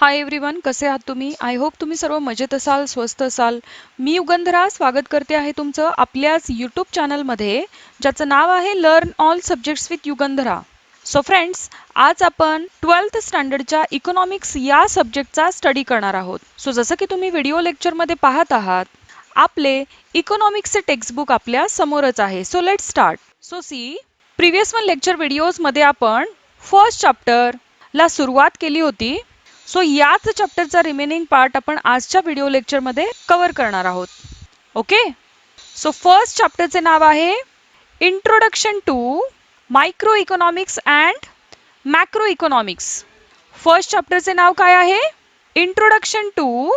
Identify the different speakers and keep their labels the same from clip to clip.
Speaker 1: Hi everyone, कसे आहात तुम्ही? आय होप तुम्ही सर्व मजेत असाल, स्वस्थ असाल. मी युगंधरा स्वागत करते आहे तुमचं आपल्याच यूट्यूब चॅनलमध्ये, ज्याचं नाव आहे learn all subjects with Yugandhara. So friends, आज आपण 12th स्टँडर्डच्या इकॉनॉमिक्स या सब्जेक्टचा स्टडी करणार आहोत. सो जसं की तुम्ही व्हिडिओ लेक्चरमध्ये पाहत आहात, आपले इकॉनॉमिक्सचे टेक्स्टबुक आपल्या समोरच आहे. So let's start. So see, previous one lecture व्हिडिओजमध्ये आपण फर्स्ट चॅप्टरला सुरुवात केली होती. सो याच चॅप्टरचा रिमेनिंग पार्ट आपण आजच्या व्हिडिओ लेक्चरमध्ये कव्हर करणार आहोत. ओके, सो फर्स्ट चॅप्टरचे नाव आहे introduction to microeconomics and macroeconomics. First चॅप्टरचे नाव काय आहे? Introduction to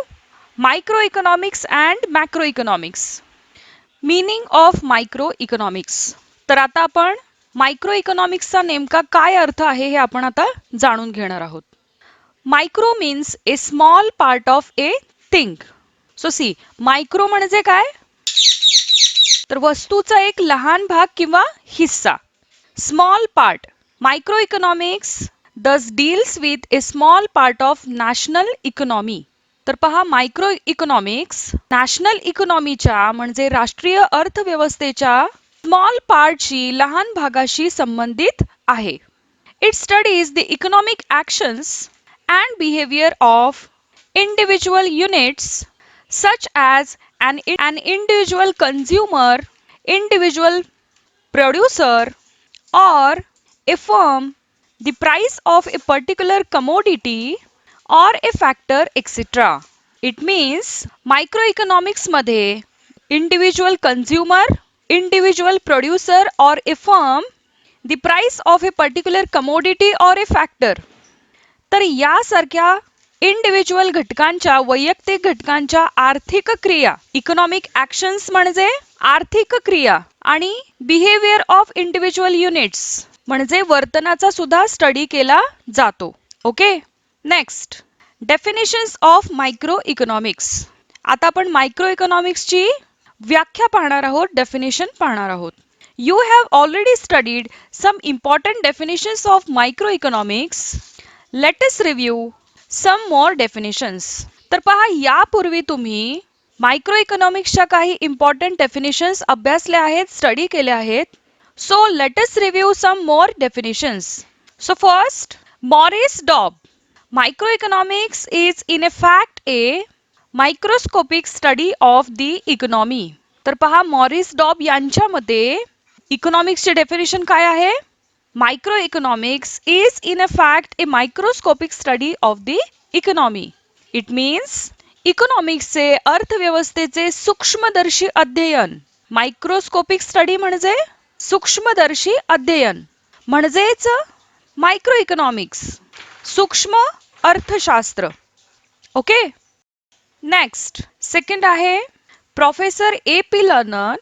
Speaker 1: microeconomics and macroeconomics. Meaning of micro economics. तर आता आपण मायक्रो इकॉनॉमिक्सचा नेमका काय अर्थ आहे हे आपण आता जाणून घेणार आहोत. Micro means a small part of a thing. So see, micro म्हणजे काय? तर वस्तूचा एक लहान भाग किंवा हिस्सा. Small part. Micro economics does deals with a small part of national economy. तर पहा, मायक्रो इकॉनॉमिक्स नॅशनल इकॉनॉमीच्या म्हणजे राष्ट्रीय अर्थव्यवस्थेच्या स्मॉल पार्टशी, लहान भागाशी संबंधित आहे. It studies the economic actions and behavior of individual units such as an individual consumer, individual producer, or a firm, the price of a particular commodity or a factor, etc. It means microeconomics मध्ये individual consumer, individual producer, or a firm, the price of a particular commodity or a factor. तर यासारख्या individual घटकांच्या, वैयक्तिक घटकांच्या आर्थिक क्रिया, economic actions म्हणजे आर्थिक क्रिया, आणि बिहेवियर ऑफ इंडिव्हिज्युअल युनिट्स म्हणजे वर्तनाचा सुद्धा स्टडी केला जातो. Okay, next, definitions of micro economics. आता आपण मायक्रो इकॉनॉमिक्सची व्याख्या पाहणार आहोत, डेफिनेशन पाहणार आहोत. You have already studied some important definitions of microeconomics. Let us review some more definitions. तर पहा, यापूर्वी तुम्ही मायक्रो इकॉनॉमिक्सच्या काही इम्पॉर्टंट डेफिनेशन्स अभ्यासल्या आहेत, स्टडी केल्या आहेत. So let us review some more definitions. So first, Maurice Dobb. Microeconomics is in fact a microscopic study of the economy. तर पहा, मॉरिस डॉब यांच्या मते इकॉनॉमिक्सचे डेफिनेशन काय आहे? Microeconomics is in fact a microscopic study of the economy. It means इकॉनॉमिक्सचे अर्थव्यवस्थेचे सूक्ष्मदर्शी अध्ययन. Microscopic study म्हणजे सूक्ष्मदर्शी अध्ययन, म्हणजेच मायक्रो इकॉनॉमिक्स, सूक्ष्म अर्थशास्त्र. ओके, नेक्स्ट, सेकंड आहे professor A P learner.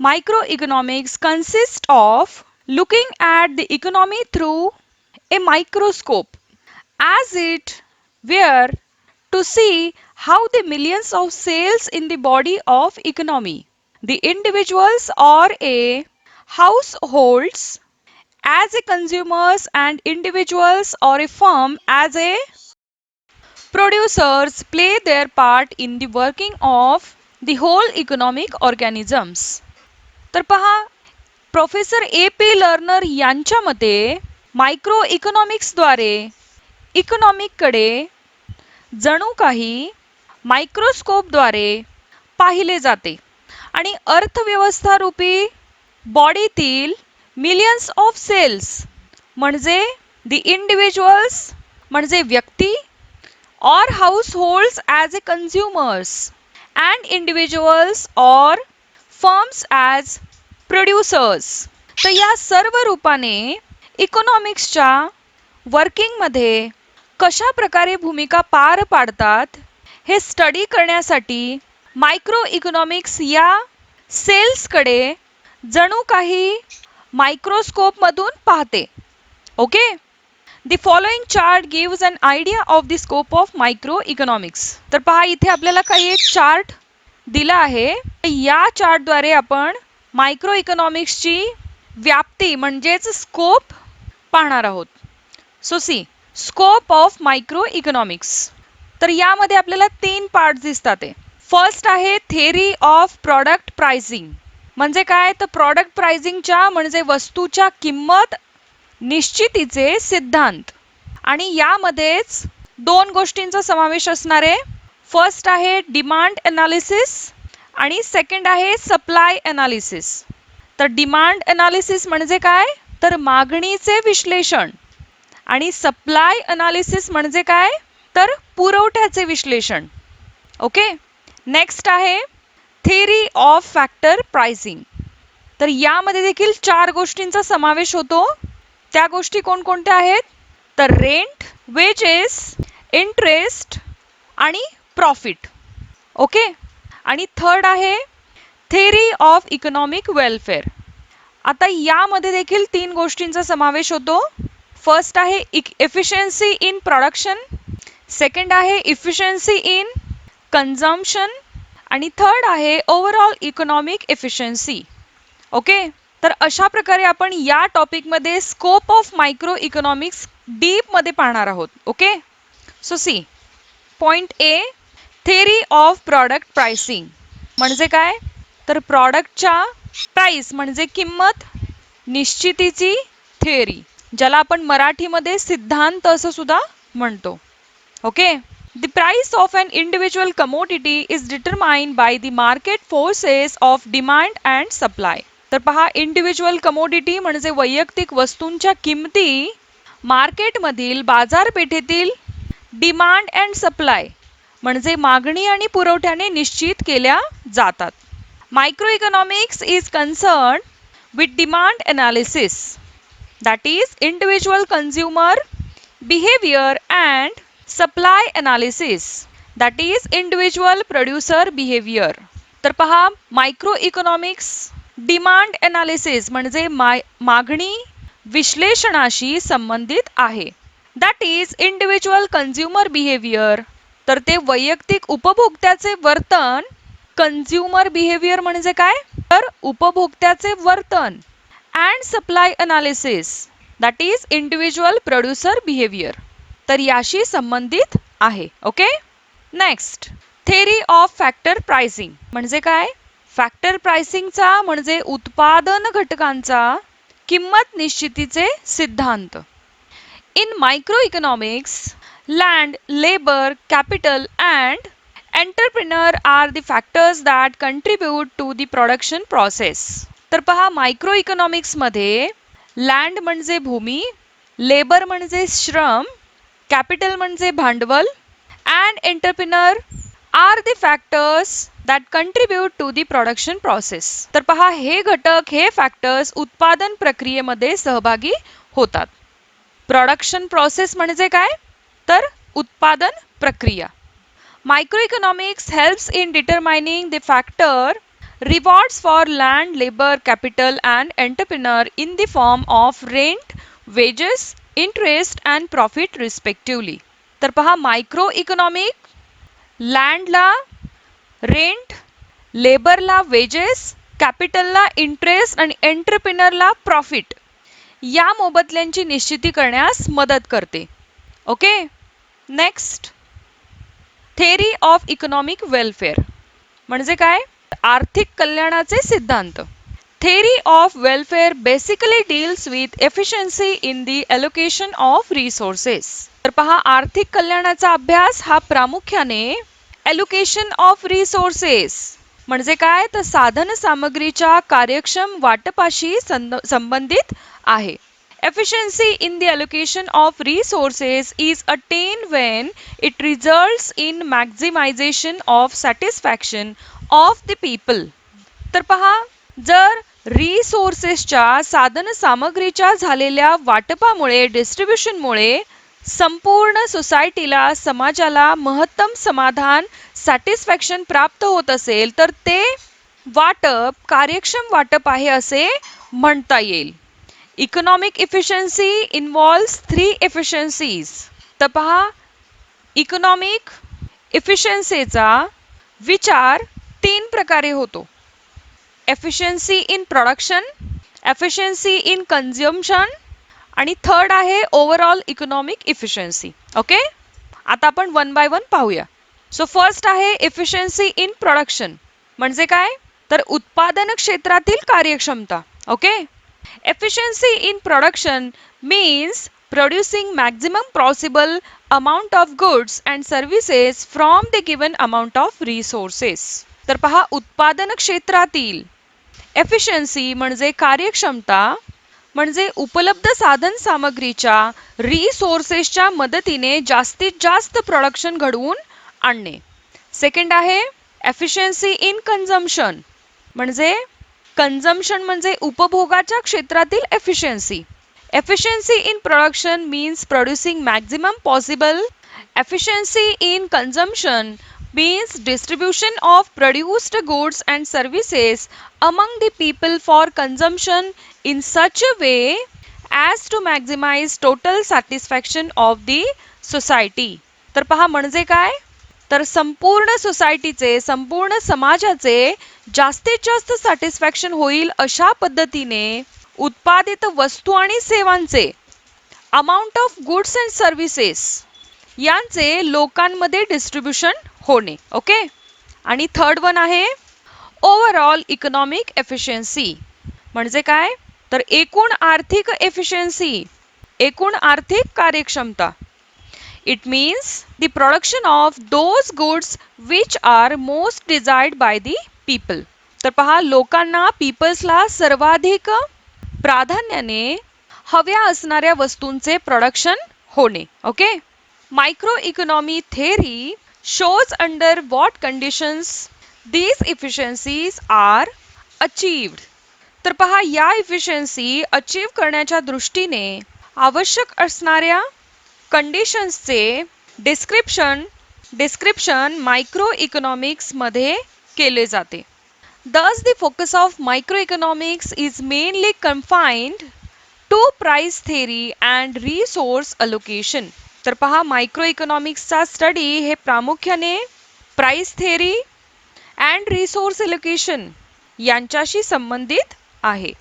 Speaker 1: Microeconomics consists of looking at the economy through a microscope, as it were, to see how the millions of cells in the body of economy, the individuals or a households as a consumers and individuals or a firm as a producers play their part in the working of the whole economic organisms. तर पहा, professor A P learner यांच्या मते micro इकॉनॉमिक्सद्वारे इकॉनॉमिककडे जणू काही मायक्रोस्कोपद्वारे पाहिले जाते आणि अर्थव्यवस्था रूपी बॉडीतील मिलियन्स ऑफ सेल्स म्हणजे द इंडिव्हिज्युअल्स म्हणजे व्यक्ती, और households as A consumers and individuals और फर्म्स ॲज प्रोड्युसर्स. तर या सर्व रूपाने इकॉनॉमिक्सच्या वर्किंगमध्ये कशा प्रकारे भूमिका पार पाडतात हे स्टडी करण्यासाठी मायक्रो इकॉनॉमिक्स या सेल्सकडे जणू काही मायक्रोस्कोपमधून पाहते. Okay, the following chart gives an idea of the scope of micro economics. तर पहा, इथे आपल्याला काही एक चार्ट दिला आहे. या चार्टद्वारे आपण मायक्रो इकॉनॉमिक्सची व्याप्ती म्हणजेच स्कोप पाहणार आहोत. So see, scope of micro economics. तर यामध्ये आपल्याला 3 पार्ट दिसतात आहे. फर्स्ट आहे थेरी ऑफ प्रॉडक्ट प्राइसिंग. म्हणजे काय, तर प्रॉडक्ट प्राइसिंगच्या म्हणजे वस्तूच्या किंमत निश्चितीचे सिद्धांत. आणि यामध्येच 2 गोष्टींचा समावेश असणार आहे. फर्स्ट आहे डिमांड एनालिसिस आणि सेकंड आहे सप्लाय एनालिसिस. तर डिमांड एनालिसिस म्हणजे काय, तर मागणीचे विश्लेषण. आणि सप्लाय एनालिसिस म्हणजे काय, तर पुरवठ्याचे विश्लेषण. ओके. नेक्स्ट आहे थेरी ऑफ फॅक्टर प्राइसिंग. तर यामध्ये देखील 4 गोष्टींचा समावेश होतो. त्या गोष्टी कोणकोणत्या आहेत, तर रेंट, वेजेस, इंटरेस्ट आणि प्रॉफिट. ओके. आणि थर्ड आहे थेरी ऑफ इकॉनॉमिक वेलफेअर. आता यामध्ये देखील 3 गोष्टींचा समावेश होतो. फर्स्ट आहे एफिशियन्सी इन प्रोडक्शन, सेकंड आहे इफिशियन्सी इन कन्झम्पशन आणि थर्ड आहे ओव्हरऑल इकॉनॉमिक एफिशियन्सी. ओके. तर अशा प्रकारे आपण या टॉपिकमध्ये scope of micro economics deep मध्ये पाहणार आहोत. Okay. So see point A, theory of product pricing म्हणजे काय, तर प्रॉडक्टच्या प्राइस म्हणजे किंमत निश्चितीची थेअरी, ज्याला आपण मराठीमध्ये सिद्धांत असं सुद्धा म्हणतो. Okay. The price of an individual commodity is determined by the market forces of demand and supply. तर पहा, इंडिव्हिज्युअल कमोडिटी म्हणजे वैयक्तिक वस्तूंच्या किमती मार्केटमधील बाजारपेठेतील डिमांड अँड सप्लाय म्हणजे मागणी आणि पुरवठ्याने निश्चित केल्या जातात. Micro economics is concern with demand analysis, that is individual consumer behaviour and supply analysis, that is individual producer behaviour. तर पहा, मायक्रो इकॉनॉमिक्स डिमांड एनालिसिस म्हणजे मागणी विश्लेषणाशी संबंधित आहे. That is individual consumer behaviour, तर ते वैयक्तिक उपभोक्त्याचे वर्तन. कंझ्युमर बिहेवियर म्हणजे काय, तर उपभोक्त्याचे वर्तन. And supply analysis, that is individual producer behaviour, तर याशी संबंधित आहे. Okay. Next, theory of factor pricing म्हणजे काय, फॅक्टर प्राइसिंगचा म्हणजे उत्पादन घटकांचा किंमत निश्चितीचे सिद्धांत. In micro economics, land, labour, capital and entrepreneur are the factors that contribute to the production process. तर पहा, मायक्रो इकॉनॉमिक्स मध्ये लँड म्हणजे भूमी, लेबर म्हणजे श्रम, कॅपिटल म्हणजे भांडवल and entrepreneur are the factors that contribute to the production process. तर पहा, हे घटक, हे फॅक्टर्स उत्पादन प्रक्रियेमध्ये सहभागी होतात. प्रोडक्शन प्रोसेस म्हणजे काय, तर उत्पादन प्रक्रिया. Microeconomics helps in determining the factor rewards for land, labour, capital and entrepreneur in the form of rent, wages, interest and profit respectively. तर पहा, मायक्रो इकॉनॉमिक लँडला रेंट, लेबरला वेजेस, कॅपिटलला इंटरेस्ट आणि एंटरप्रेन्योरला प्रॉफिट या मोबदल्यांची निश्चिती करण्यास मदत करते. Okay. Next, theory of economic welfare म्हणजे काय, आर्थिक कल्याणाचे सिद्धांत. Theory of welfare basically deals with efficiency in the allocation of resources. तर पहा, आर्थिक कल्याणाचा अभ्यास हा प्रामुख्याने एलोकेशन ऑफ रिसोर्सेस म्हणजे काय, तर साधन सामग्रीच्या कार्यक्षम वाटपाशी संबंधित आहे. Efficiency in the allocation of resources is attained when it results in maximization of satisfaction of the people. तर पहा, जर रिसोर्सेसच्या साधन सामग्रीच्या झालेल्या वाटपामुळे, डिस्ट्रीब्युशनमुळे संपूर्ण सोसायटीला, समाजाला महत्तम समाधान, सॅटिस्फॅक्शन प्राप्त होत असेल, तर ते वाटप कार्यक्षम वाटप आहे असे म्हणता येईल. Economic efficiency involves 3 एफिशियन्सीज. तर पहा, इकॉनॉमिक इफिशियन्सीचा विचार 3 प्रकारे होतो. Efficiency in production, efficiency in consumption आणि थर्ड आहे ओव्हरऑल इकॉनॉमिक इफिशियन्सी. ओके. आता आपण वन बाय वन पाहूया. सो फर्स्ट आहे एफिशियन्सी इन प्रोडक्शन. म्हणजे काय? तर उत्पादन क्षेत्रातील कार्यक्षमता. Okay. Efficiency in production means producing maximum possible amount of goods and services from the given amount of resources. तर पहा, उत्पादन क्षेत्रातील एफिशियन्सी म्हणजे कार्यक्षमता, म्हणजे उपलब्ध साधन सामग्रीच्या रिसोर्सेसच्या मदतीने जास्तीत जास्त प्रोडक्शन घडवून आणणे. सेकंड आहे एफिशियन्सी इन कन्झम्पशन. म्हणजे कन्झम्पशन म्हणजे उपभोगाच्या क्षेत्रातील efficiency. Efficiency in production means producing maximum possible. Efficiency in consumption means distribution of produced goods and services among the people for consumption in such a way as to maximize total satisfaction of the society. तर पहा, म्हणजे काय? तर संपूर्ण सोसायटीचे, संपूर्ण समाजाचे जास्तीत जास्त सॅटिस्फॅक्शन होईल अशा पद्धतीने उत्पादित वस्तू आणि सेवांचे, amount of goods and services यांचे लोकांमध्ये डिस्ट्रीब्युशन होणे. ओके. आणि थर्ड वन आहे ओव्हरऑल इकॉनॉमिक एफिशियन्सी. म्हणजे काय? तर एकूण आर्थिक एफिशियन्सी, एकूण आर्थिक कार्यक्षमता. It means the production of those goods which are most desired by the people. तर पहा, लोकांना, पीपल्सला सर्वाधिक प्राधान्याने हव्या असणाऱ्या वस्तूंचे प्रोडक्शन होणे. Okay. Microeconomy theory shows under what conditions these efficiencies are achieved. तर पहा, या इफिशियन्सी अचीव करण्याच्या दृष्टीने आवश्यक असणाऱ्या कंडिशन्सचे डिस्क्रिप्शन मायक्रो इकॉनॉमिक्स मध्ये केले जाते. Thus, the focus of microeconomics is mainly confined to price theory and resource allocation. तर पहा, मायक्रो इकॉनॉमिक्सचा स्टडी हे प्रामुख्याने price theory and resource allocation यांच्याशी संबंधित आहे.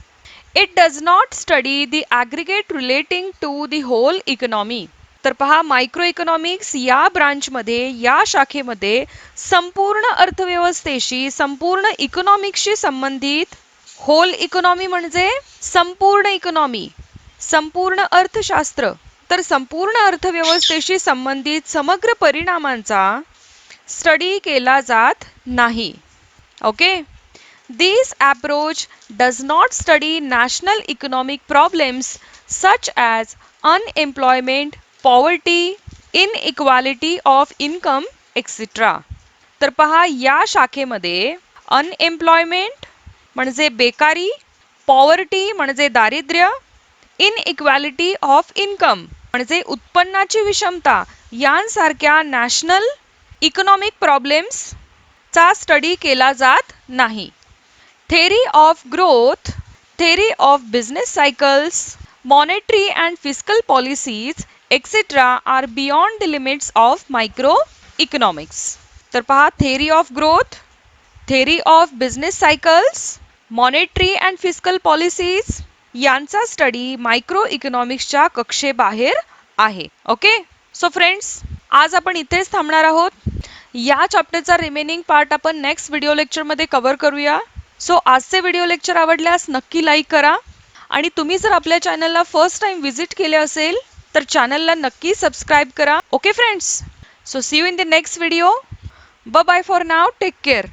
Speaker 1: It does not study the aggregate relating to the whole economy. तर पहा, micro economics या ब्रांचमध्ये, या शाखेमध्ये संपूर्ण अर्थव्यवस्थेशी, संपूर्ण इकॉनॉमिक्सशी संबंधित, होल इकॉनॉमी म्हणजे संपूर्ण इकॉनॉमी, संपूर्ण अर्थशास्त्र, तर संपूर्ण अर्थव्यवस्थेशी संबंधित समग्र परिणामांचा स्टडी केला जात नाही. Okay. This approach does not study national economic problems such as unemployment, poverty, inequality of income etcetera. तर पहा, या शाखेमध्ये अनएम्प्लॉयमेंट म्हणजे बेकारी, पॉवर्टी म्हणजे दारिद्र्य, इनइक्वालिटी ऑफ इन्कम म्हणजे उत्पन्नाची विषमता यांसारख्या नॅशनल इकॉनॉमिक प्रॉब्लेम्स चा स्टडी केला जात नाही. Theory of growth, theory of business cycles, monetary and fiscal policies etcetera are beyond the limits of micro economics. तर पहा, theory of growth, theory of business cycles, monetary and fiscal policies यांचा study micro इकॉनॉमिक्सच्या कक्षेबाहेर आहे. Okay. So friends, आज आपण इथेच थांबणार आहोत. या चॅप्टरचा रिमेनिंग पार्ट आपण नेक्स्ट व्हिडिओ लेक्चरमध्ये कव्हर करूया. सो आजचे व्हिडिओ लेक्चर आवडल्यास नक्की लाईक करा, आणि तुम्ही जर आपल्या चॅनलला फर्स्ट टाइम विजिट केले असेल तर चॅनलला नक्की सबस्क्राईब करा. Okay friends, so see you in the next video. Bye bye for now. Take care.